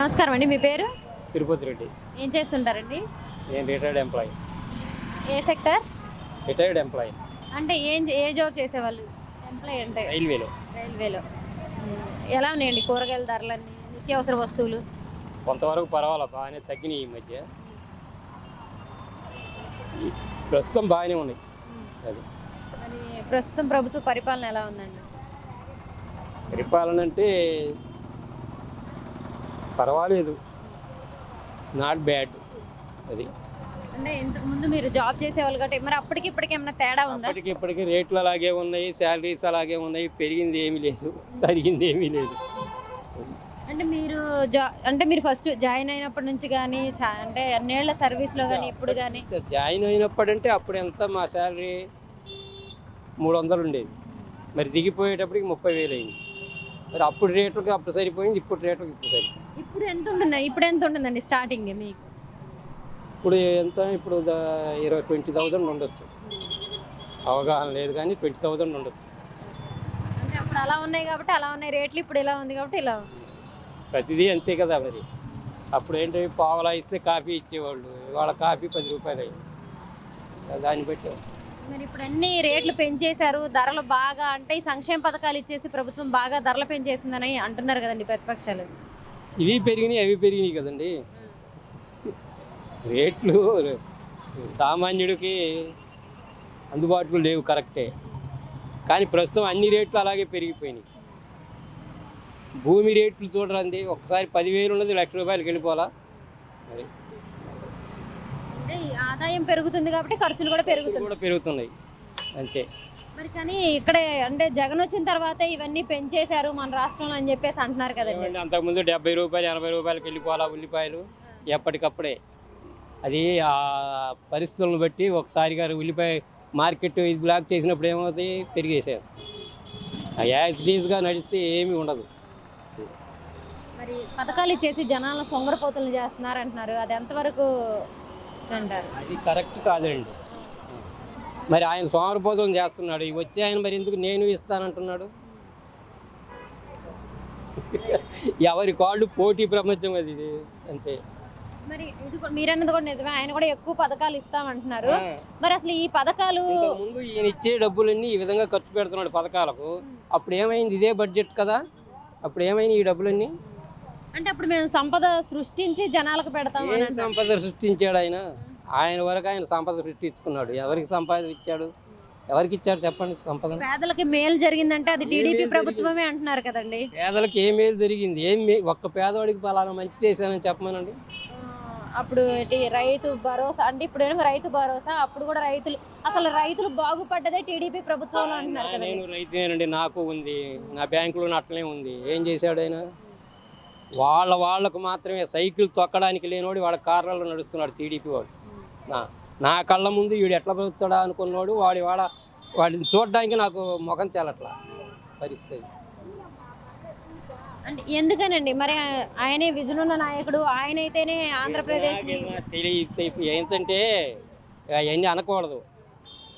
నమస్కారం అండి. మీ పేరు? తిరుపతి రెడ్డి. ఏం చేస్తుంటారండి? నేను రిటైర్డ్ ఎంప్లాయీ. ఏ సెక్టర్? Retired employee. అంటే ఏ జాబ్ చేసేవాళ్ళు? ఎంప్లాయీ అంటే రైల్వేలో. రైల్వేలో. ఎలా ఉన్నాయండి కూరగాయల ధరలన్నీ, నిత్యావసర వస్తువులు? కొంతవరకు పర్వాలేదు, బాగానే తగ్గినాయి ఈ మధ్య. ఈ ప్రస్తుతం బాగానే ఉన్నాయి. అది మరి ప్రస్తుతం ప్రభుత్వ పరిపాలన ఎలా ఉందండి? పరిపాలన అంటే పర్వాలేదు, నాట్ బ్యాడ్. అది అంటే ఇంతకు ముందు మీరు జాబ్ చేసేవాళ్ళు కాబట్టి మరి అప్పటికి ఇప్పటికి ఏమైనా తేడా ఉందా? ఇప్పటికి రేట్లు అలాగే ఉన్నాయి, శాలరీస్ అలాగే ఉన్నాయి, పెరిగింది ఏమీ లేదు, తరిగింది ఏమీ లేదు. అంటే మీరు ఫస్ట్ జాయిన్ అయినప్పటి నుంచి కానీ అంటే అన్నేళ్ల సర్వీస్లో కానీ ఇప్పుడు కానీ? జాయిన్ అయినప్పుడంటే అప్పుడు ఎంత మా శాలరీ 300 ఉండేది, మరి దిగిపోయేటప్పటికి 30,000 అయింది. మరి అప్పుడు రేట్లకి అప్పుడు సరిపోయింది, ఇప్పుడు రేట్లకి ఇప్పుడు సరిపోయింది. ఇప్పుడు ఎంత ఉంటుందండి స్టార్టింగ్ మీకు? ఇప్పుడు ఎంత, ఇప్పుడు 20,000 ఉండొచ్చు, అవగాహన లేదు కానీ 20,000 ఉండొచ్చు. అంటే అప్పుడు అలా ఉన్నాయి కాబట్టి అలా ఉన్నాయి రేట్లు, ఇప్పుడు ఇలా ఉంది కాబట్టి ఇలా ఉంది. ప్రతిదీ అంతే కదా. మరి అప్పుడు ఏంటి, పావలా ఇస్తే కాఫీ ఇచ్చేవాళ్ళు, ఇవాళ కాఫీ 10 రూపాయలు అయింది. దాన్ని బట్టి మరి ఇప్పుడు అన్ని రేట్లు పెంచేశారు, ధరలు బాగా అంటే ఈ సంక్షేమ పథకాలు ఇచ్చేసి ప్రభుత్వం బాగా ధరలు పెంచేసిందని అంటున్నారు కదండి ప్రతిపక్షాలు. ఇవి పెరిగినాయి అవి పెరిగినాయి కదండి. రేట్లు సామాన్యుడికి అందుబాటులో లేవు, కరెక్టే. కానీ ప్రస్తుతం అన్ని రేట్లు అలాగే పెరిగిపోయినాయి. భూమి రేట్లు చూడరండి, ఒక్కసారి 10,000 ఉన్నది 1,00,000 రూపాయలకి వెళ్ళిపోవాలా. మరి అంటే ఈ ఆదాయం పెరుగుతుంది కాబట్టి ఖర్చులు కూడా పెరుగుతున్నాయి అంతే. మరి కానీ ఇక్కడే అంటే జగన్ వచ్చిన తర్వాత ఇవన్నీ పెంచేశారు మన రాష్ట్రంలో అని చెప్పేసి అంటున్నారు కదండి. అంతకుముందు 70 రూపాయలు 80 రూపాయలకి వెళ్ళిపోవాలా ఉల్లిపాయలు, ఎప్పటికప్పుడే. అది ఆ పరిస్థితులను బట్టి ఒకసారిగా ఉల్లిపాయ మార్కెట్ ఇది బ్లాక్ చేసినప్పుడు ఏమవుతాయి, పెరిగేసారు. యాజ్గా నడిస్తే ఏమీ ఉండదు. మరి పథకాలు ఇచ్చేసి జనాలను సొంగరపోతులు చేస్తున్నారు అంటున్నారు, అది ఎంతవరకు అంటారు? అది కరెక్ట్ కాదండి. మరి ఆయన సోమరపోతులు చేస్తున్నాడు, ఇవి వచ్చి ఆయన మరి ఎందుకు నేను ఇస్తానంటున్నాడు? ఎవరి కాళ్ళు పోటీ ప్రపంచం అది, ఇది అంతే. మరి ఇది మీరన్నది కూడా నిజమే, ఆయన కూడా ఎక్కువ పథకాలు ఇస్తామంటున్నారు. మరి అసలు ఈ పథకాలు ముందు ఈయన ఇచ్చే డబ్బులన్నీ ఈ విధంగా ఖర్చు పెడుతున్నాడు పథకాలకు. అప్పుడు ఏమైంది, ఇదే బడ్జెట్ కదా, అప్పుడు ఏమైంది ఈ డబ్బులన్నీ? అంటే అప్పుడు మేము సంపద సృష్టించి జనాలకు పెడతాం. సంపద సృష్టించాడు ఆయన? ఆయన వరకు ఆయన సంపద సృష్టించుకున్నాడు. ఎవరికి సంపద ఇచ్చాడు, ఎవరికి ఇచ్చాడు చెప్పండి సంపద? పేదలకి మేలు జరిగిందంటే అది టీడీపీ ప్రభుత్వమే అంటున్నారు కదండి. పేదలకు ఏ మేలు జరిగింది? ఒక్క పేదవాడికి పలానా మంచి చేశానని చెప్పమనండి. అప్పుడు రైతు భరోసా అంటే ఇప్పుడు రైతు భరోసా, అప్పుడు కూడా రైతులు బాగుపడ్డదే టీడీపీ ప్రభుత్వంలో అంటున్నారు కదా. నేను రైతునేనండి, నాకు ఉంది, నా బ్యాంకులో అట్లనే ఉంది. ఏం చేశాడు ఆయన? వాళ్ళకు మాత్రమే సైకిల్ తొక్కడానికి లేనివాడు వాళ్ళ కార్లలో నడుస్తున్నాడు టీడీపీ వాడు. నా కళ్ళ ముందు వీడు ఎట్లా బతుకుతాడా అనుకున్నాడు, వాడిని చూడడానికి నాకు ముఖం చాలట్లా పరిస్థితి. అంటే ఎందుకనండి మరి ఆయనే విజన్ ఉన్న నాయకుడు, ఆయన అయితేనే ఆంధ్రప్రదేశ్ ఏంటంటే అవన్నీ అనకూడదు.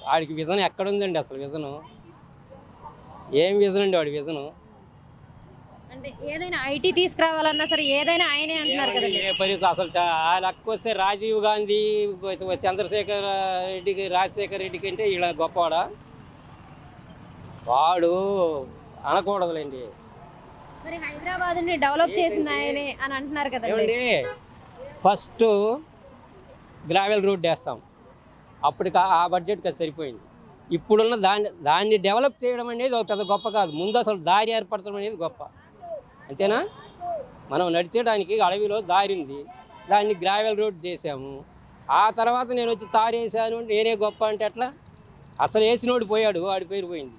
వాడికి విజన్ ఎక్కడుందండి అసలు? విజను ఏం విజన్ అండి వాడి విజను? అంటే ఏదైనా ఐటీ తీసుకురావాలన్నా సరే ఏదైనా ఆయనే అంటున్నారు కదండి. ఏ పరిస్థితి అసలు లెక్క వస్తే రాజీవ్ గాంధీ, చంద్రశేఖర్ రెడ్డికి, రాజశేఖర్ రెడ్డికి అంటే ఇలా గొప్పవాడా? వాడు అనకూడదులేండి. మరి హైదరాబాద్ ని డెవలప్ చేసింది ఆయనే అని అంటున్నారు కదండి. ఫస్ట్ గ్రావెల్ రోడ్ వేస్తాం, అప్పటికి ఆ బడ్జెట్కి అది సరిపోయింది. ఇప్పుడున్న దాన్ని డెవలప్ చేయడం అనేది ఒక పెద్ద గొప్ప కాదు, ముందు అసలు దారి ఏర్పడటం అనేది గొప్ప, అంతేనా? మనం నడిచేయడానికి అడవిలో దారి ఉంది, దాన్ని గ్రావెల్ రోడ్ చేసాము. ఆ తర్వాత నేను వచ్చి తారు వేసాను, నేనే గొప్ప అంటే ఎట్లా? అసలు వేసినోడు పోయాడు, వాడి పేరు పోయింది.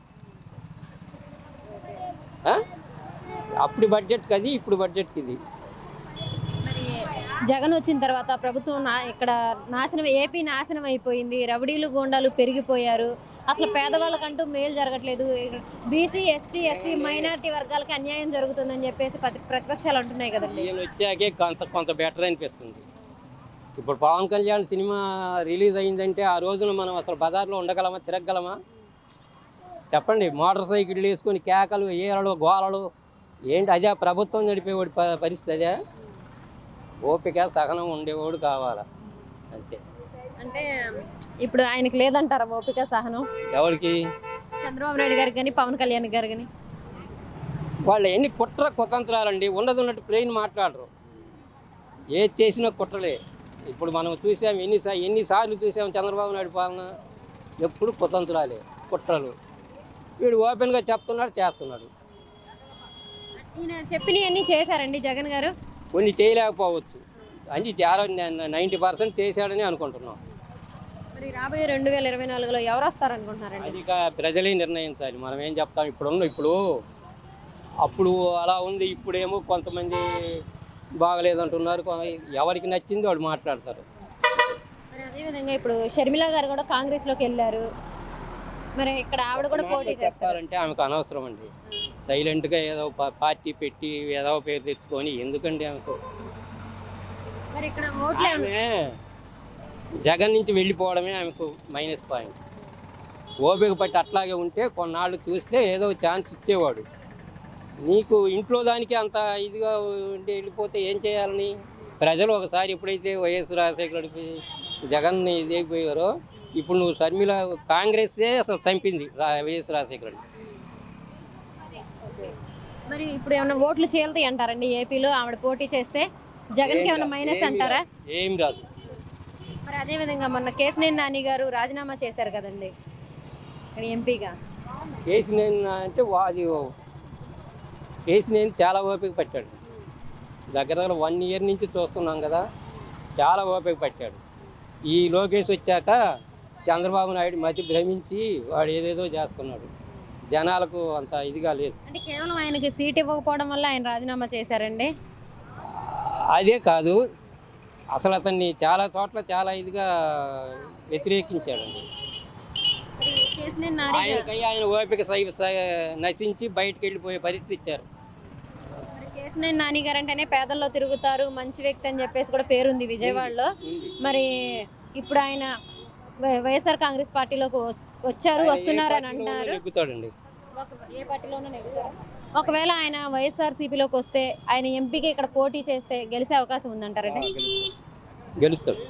అప్పుడు బడ్జెట్కి అది, ఇప్పుడు బడ్జెట్కి ఇది. మరి జగన్ వచ్చిన తర్వాత ప్రభుత్వం ఇక్కడ ఏపీ నాశనం అయిపోయింది, రౌడీలు గూండాలు పెరిగిపోయారు, అసలు పేదవాళ్ళకంటూ మేలు జరగట్లేదు, బీసీ ఎస్టీ ఎస్సీ మైనారిటీ వర్గాలకి అన్యాయం జరుగుతుందని చెప్పేసి ప్రతిపక్షాలు అంటున్నాయి కదండి. నేను వచ్చాకే కొంత బెటర్ అనిపిస్తుంది. ఇప్పుడు పవన్ కళ్యాణ్ సినిమా రిలీజ్ అయిందంటే ఆ రోజున మనం అసలు బజార్లో ఉండగలమా, తిరగగలమా చెప్పండి? మోటార్ సైకిళ్ళు వేసుకొని కేకలు, ఏరలు, గోలలు, ఏంటి అదే ప్రభుత్వం నడిపేవాడి పరిస్థితి? అదే ఓపిక సహనం ఉండేవాడు కావాలా అంతే. అంటే ఇప్పుడు ఆయనకి లేదంటారా ఓపిక సహనం? ఎవరికి? చంద్రబాబు నాయుడు గారికి కానీ పవన్ కళ్యాణ్ గారు కానీ. వాళ్ళు ఎన్ని కుతంత్రాలండి, ఉన్నది ఉన్నట్టు ప్లెయిన్ మాట్లాడరు. ఏది చేసినా కుట్రలే. ఇప్పుడు మనం చూసాం, ఎన్నిసార్లు చూసాం చంద్రబాబు నాయుడు పాలన, ఎప్పుడు కుతంత్రాలే, కుట్రలు. వీడు ఓపెన్గా చెప్తున్నాడు, చేస్తున్నాడు. ఈయన చెప్పినవన్నీ చేశారండి జగన్ గారు? కొన్ని చేయలేకపోవచ్చు, అన్ని 90% చేశాడని అనుకుంటున్నాం. మరి రాబోయే 2024లో ఎవరు వస్తారనుకుంటున్నారండి? అది ప్రజలే నిర్ణయించాలి, మనం ఏం చెప్తాం. ఇప్పుడు అప్పుడు అలా ఉంది, ఇప్పుడేమో కొంతమంది బాగలేదంటున్నారు, ఎవరికి నచ్చింది వాడు మాట్లాడతారు. మరి అదేవిధంగా ఇప్పుడు షర్మిల గారు కూడా కాంగ్రెస్లోకి వెళ్ళారు, మరి ఇక్కడ ఆవిడ కూడా పోటీ చేస్తారు. చెప్పాలంటే ఆమెకు అనవసరం అండి. సైలెంట్గా ఏదో పార్టీ పెట్టి ఏదో పేరు తెచ్చుకొని ఎందుకండి ఆమెకు? మరి ఇక్కడ ఓట్లే ఆమె జగన్ నుంచి వెళ్ళిపోవడమే ఆమెకు మైనస్ పాయింట్. ఓపిక పట్టి అట్లాగే ఉంటే కొన్నాళ్ళు చూస్తే ఏదో ఛాన్స్ ఇచ్చేవాడు. నీకు ఇంట్లో దానికి అంత ఇదిగా ఉండి వెళ్ళిపోతే ఏం చేయాలని? ప్రజలు ఒకసారి ఎప్పుడైతే వైఎస్ రాజశేఖర రెడ్డి జగన్ని ఇదైపోయారో, ఇప్పుడు నువ్వు షర్మిల కాంగ్రెస్సే అసలు చంపింది వైఎస్ రాజశేఖర రెడ్డి. మరి ఇప్పుడు ఏమైనా ఓట్లు చీలతాయి అంటారండి ఏపీలో ఆవిడ పోటీ చేస్తే? జగన్కి ఏమైనా మైనస్ అంటారా? ఏం రాదు. మరి అదేవిధంగా మొన్న కేసినేని నాని గారు రాజీనామా చేశారు కదండి ఇక్కడ ఎంపీగా. కేసినేని అంటే కేసినేని చాలా ఓపిక పట్టాడు. దగ్గర 1 ఇయర్ నుంచి చూస్తున్నాం కదా, చాలా ఓపిక పట్టాడు. ఈ లోకేష్ వచ్చాక చంద్రబాబు నాయుడు మతి భ్రమించి వాడు ఏదేదో చేస్తున్నాడు. జనాలకు అంత ఇదిగా లేదు. అంటే కేవలం ఆయనకి సీట్ ఇవ్వకపోవడం వల్ల ఆయన రాజీనామా చేశారండి? అదే కాదు, అసలు అతన్ని చాలా చోట్ల చాలా ఇదిగా వ్యతిరేకించాడండి. కేసినేని నాని గారు ఆయన ఓపిక నశించి బయటకు వెళ్ళిపోయే పరిస్థితి ఇచ్చారు. కేసినేని నాని గారు అంటేనే పేదల్లో తిరుగుతారు, మంచి వ్యక్తి అని చెప్పేసి కూడా పేరుంది విజయవాడలో. మరి ఇప్పుడు ఆయన వైఎస్ఆర్ కాంగ్రెస్ పార్టీలోకి వస్తున్నారు అని అంటున్నారు. నెగ్గుతాడండి, ఏ పార్టీలోనూ నెగ్గుతారు. ఒకవేళ ఆయన వైఎస్ఆర్సీపీలోకి వస్తే ఆయన ఎంపీకి ఇక్కడ పోటీ చేస్తే గెలిచే అవకాశం ఉందంటారండి? గెలుస్తాడు.